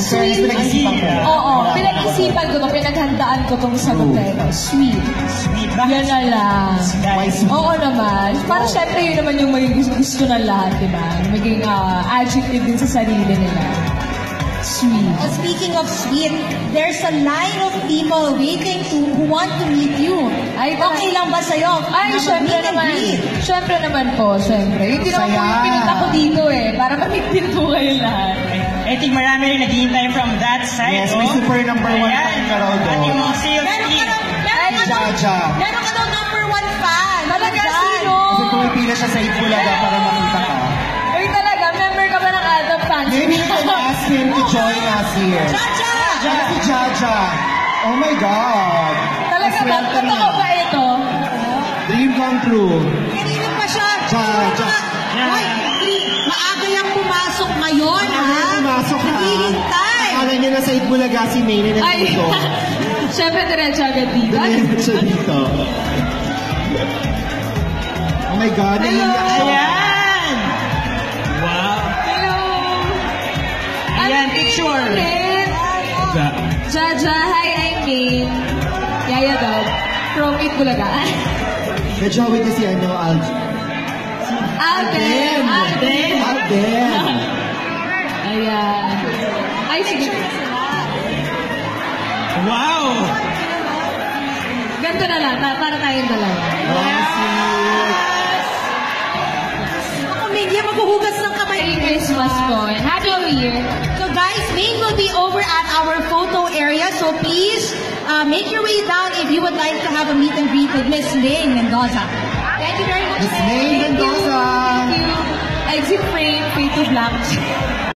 Sweet. Pinag-isipan ko. Oo, pinag-isipan ko to, pinaghandaan ko tong sagutin. Sweet. Sweet. Yan na lang. Guys. Oo naman. Para syempre yun naman yung maging gusto ng lahat, di ba? Maging adjective din sa sarili nila. Sweet. Well, speaking of sweet, there's a line of people waiting who want to meet you. Ay, Okay lang ba sa'yo? Ay, syempre Meet and naman. greet. Syempre naman po, syempre. Yung naman po yung pinunta ko dito para mamigtin po kayo lahat. I think marami rin naghihintay from that side. Yes, may super number 1 fan ka raw At doon. yung mga sales Meron team. Jaja. Meron ka daw number 1 fan. Talaga, Dyan. sino? Kasi pumipila siya sa Itbulaga para makita ka. Ay, talaga, member ka ba ng Adam fans? Maybe we can ask him to join us here. Jaja! Ano si Jaja? Oh my God. Talaga ba? Maswerte Totoo na. ba ito? Dream come true. Kanina pa siya. Jaja. Hoy, maaga yung pumasok ngayon, ha? Ano pumasok ha? Naghihintay. Akala niya na sa Itbulaga si Maine na Ay, dito. syempre diretso agad dito. Ay, Dito siya dito. Oh my God. Hello. naiiyak siya. Ayan! Wow! hello! Ayan, picture. Jaja, hi, I'm Min. Yaya daw. From Itbulaga. Medyo hawid niya si Alden. Alden! Alden! Alden! Ayan. Ay, sige. Wow! Ganito na lang, para tayong dalawa. Ako, Miggy, maghuhugas ng kamay. Merry Christmas po. And Happy New Year. So guys, Maine will be over at our photo area. So please make your way down if you would like to have a meet and greet with Miss Maine Mendoza. Thank you very much. Miss Maine Mendoza! Thank you. Exit frame, fade to black.